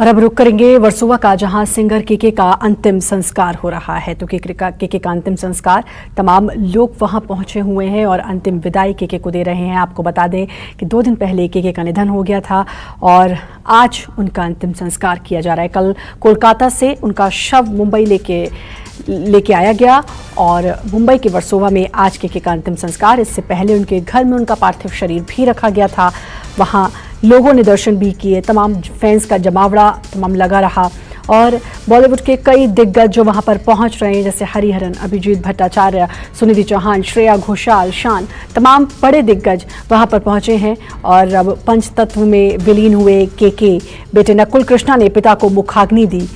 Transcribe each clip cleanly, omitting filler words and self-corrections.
और अब रुक करेंगे वर्सोवा का, जहां सिंगर केके का अंतिम संस्कार हो रहा है। तो केके का अंतिम संस्कार तमाम लोग वहां पहुंचे हुए हैं और अंतिम विदाई केके को दे रहे हैं। आपको बता दें कि 2 दिन पहले केके का निधन हो गया था और आज उनका अंतिम संस्कार किया जा रहा है। कल कोलकाता से उनका शव मुंबई लेके आया गया और मुंबई के वर्सोवा में आज केके का अंतिम संस्कार। इससे पहले उनके घर में उनका पार्थिव शरीर भी रखा गया था। वहां लोगों ने दर्शन भी किए, तमाम फैंस का जमावड़ा तमाम लगा रहा और बॉलीवुड के कई दिग्गज जो वहां पर पहुंच रहे हैं, जैसे हरिहरन, अभिजीत भट्टाचार्य, सुनिधि चौहान, श्रेया घोषाल, शान, तमाम बड़े दिग्गज वहां पर पहुंचे हैं। और अब पंचतत्व में विलीन हुए केके बेटे नकुल कृष्णा ने पिता को मुखाग्नि दी।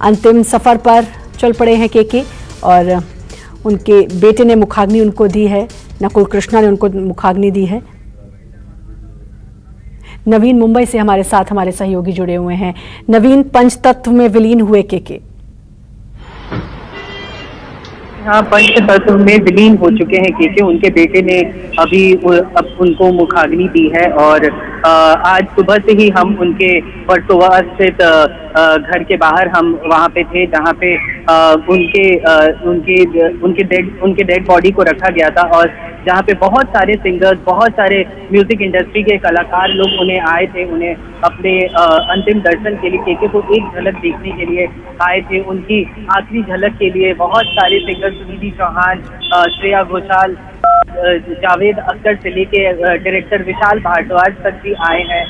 अंतिम सफर पर चल पड़े हैं केके और उनके बेटे ने मुखाग्नि उनको दी है, नकुल कृष्णा ने उनको मुखाग्नि दी है। नवीन मुंबई से हमारे साथ हमारे सहयोगी जुड़े हुए हैं। नवीन, पंचतत्व में विलीन हुए केके। हाँ, पंचतत्व में विलीन हो चुके हैं केके। उनके बेटे ने अभी अब उनको मुखाग्नि दी है और आज सुबह से ही हम उनके वर्सोवा स्थित घर के बाहर हम वहाँ पे थे, जहाँ पे उनके डेड बॉडी को रखा गया था और जहाँ पे बहुत सारे सिंगर्स, बहुत सारे म्यूजिक इंडस्ट्री के कलाकार लोग उन्हें आए थे, उन्हें अपने अंतिम दर्शन के लिए, केके को एक झलक देखने के लिए आए थे। उनकी आखिरी झलक के लिए बहुत सारे सिंगर्स, सुनिधि चौहान, श्रेया घोषाल, जावेद अख्तर से लेके डायरेक्टर विशाल भारद्वाज तक भी आए हैं।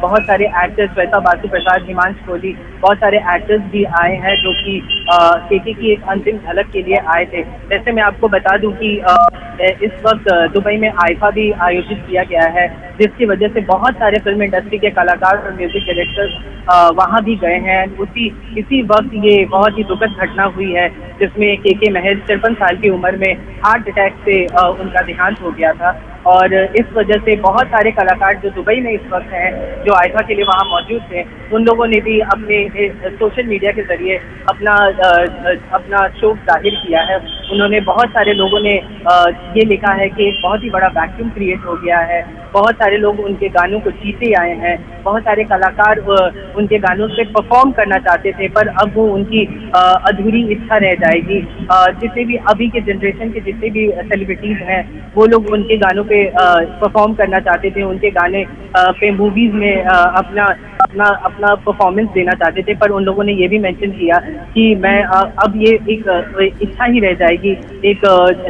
बहुत सारे एक्टर्स, श्वेता बासु प्रसाद, हिमांशु कोहली, बहुत सारे एक्टर्स भी आए हैं जो कि केके की एक अंतिम झलक के लिए आए थे। वैसे मैं आपको बता दूं कि इस वक्त दुबई में आईफा भी आयोजित किया गया है, जिसकी वजह से बहुत सारे फिल्म इंडस्ट्री के कलाकार और म्यूजिक डायरेक्टर्स वहां भी गए हैं। इसी वक्त ये बहुत ही दुखद घटना हुई है, जिसमें केके महज 53 साल की उम्र में हार्ट अटैक से उनका देहांत हो गया था। और इस वजह से बहुत सारे कलाकार जो दुबई में इस वक्त हैं, जो आईफा के लिए वहां मौजूद थे, उन लोगों ने भी अपने सोशल मीडिया के जरिए अपना शोक जाहिर किया है। उन्होंने, बहुत सारे लोगों ने ये लिखा है कि एक बहुत ही बड़ा वैक्यूम क्रिएट हो गया है। बहुत सारे लोग उनके गानों को जीते आए हैं, बहुत सारे कलाकार उनके गानों से परफॉर्म करना चाहते थे, पर अब वो उनकी अधूरी इच्छा रह जाएगी। जितने भी अभी के जनरेशन के जितने भी सेलिब्रिटीज हैं, वो लोग उनके गानों पे परफॉर्म करना चाहते थे, उनके गाने पे मूवीज में अपना परफॉर्मेंस देना चाहते थे, पर उन लोगों ने ये भी मेंशन किया कि मैं अब ये एक इच्छा ही रह जाएगी, एक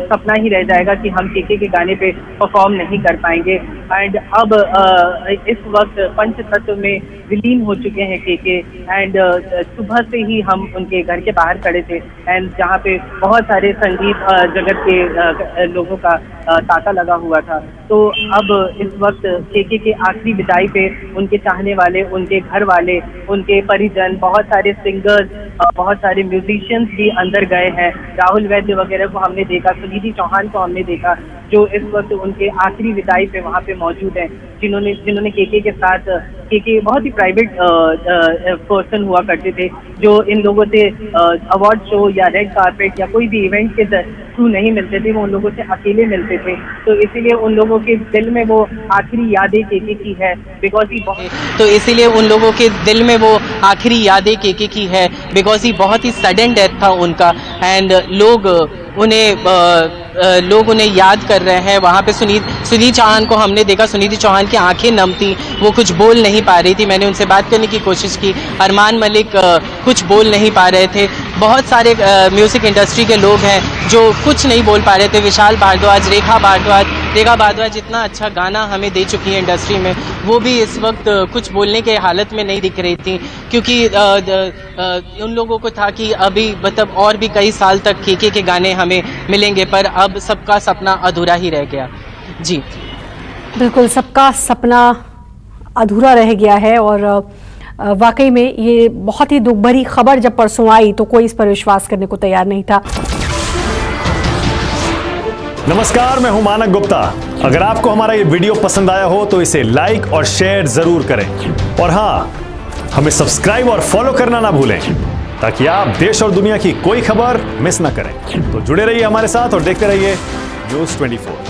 सपना ही रह जाएगा कि हम केके के गाने पे परफॉर्म नहीं कर पाएंगे। एंड अब इस वक्त पंचतत्व में विलीन हो चुके हैं केके। एंड सुबह से ही हम उनके घर के बाहर खड़े थे, एंड जहाँ पे बहुत सारे संगीत जगत के लोगों का तांता लगा हुआ था। तो अब इस वक्त केके के आखिरी विदाई पे उनके चाहने वाले, उनके घर वाले, उनके परिजन, बहुत सारे सिंगर्स, बहुत सारे म्यूजिशियंस भी अंदर गए हैं। राहुल वैद्य वगैरह को हमने देखा, सुनिधि चौहान को हमने देखा, जो इस वक्त उनके आखिरी विदाई पे वहाँ पे मौजूद हैं, जिन्होंने केके के साथ, केके बहुत ही प्राइवेट पर्सन हुआ करते थे, जो इन लोगों से अवार्ड शो या रेड कार्पेट या कोई भी इवेंट के थ्रू नहीं मिलते थे, वो उन लोगों से अकेले मिलते थे। तो इसीलिए उन लोगों के दिल में वो आखिरी यादें केके की है, बिकॉज ही केके की है, बिकॉज ही बहुत ही सडन डेथ था उनका। एंड लोग उन्हें याद कर रहे हैं। वहाँ पे सुनिधि चौहान को हमने देखा, सुनिधि चौहान की आंखें नम थी, वो कुछ बोल नहीं पा रही थी। मैंने उनसे बात करने की कोशिश की। अरमान मलिक कुछ बोल नहीं पा रहे थे। बहुत सारे म्यूजिक इंडस्ट्री के लोग हैं जो कुछ नहीं बोल पा रहे थे। विशाल भारद्वाज, रेखा भारद्वाज इतना अच्छा गाना हमें दे चुकी है इंडस्ट्री में, वो भी इस वक्त कुछ बोलने के हालत में नहीं दिख रही थी, क्योंकि उन लोगों को था कि अभी मतलब और भी कई साल तक केके के गाने हमें मिलेंगे, पर अब सबका सपना अधूरा ही रह गया। जी बिल्कुल, सबका सपना अधूरा रह गया है और वाकई में ये बहुत ही दुख भरी खबर जब परसों आई तो कोई इस पर विश्वास करने को तैयार नहीं था। नमस्कार, मैं हूं मानक गुप्ता। अगर आपको हमारा ये वीडियो पसंद आया हो तो इसे लाइक और शेयर जरूर करें, और हाँ, हमें सब्सक्राइब और फॉलो करना ना भूलें, ताकि आप देश और दुनिया की कोई खबर मिस ना करें। तो जुड़े रहिए हमारे साथ और देखते रहिए News 24।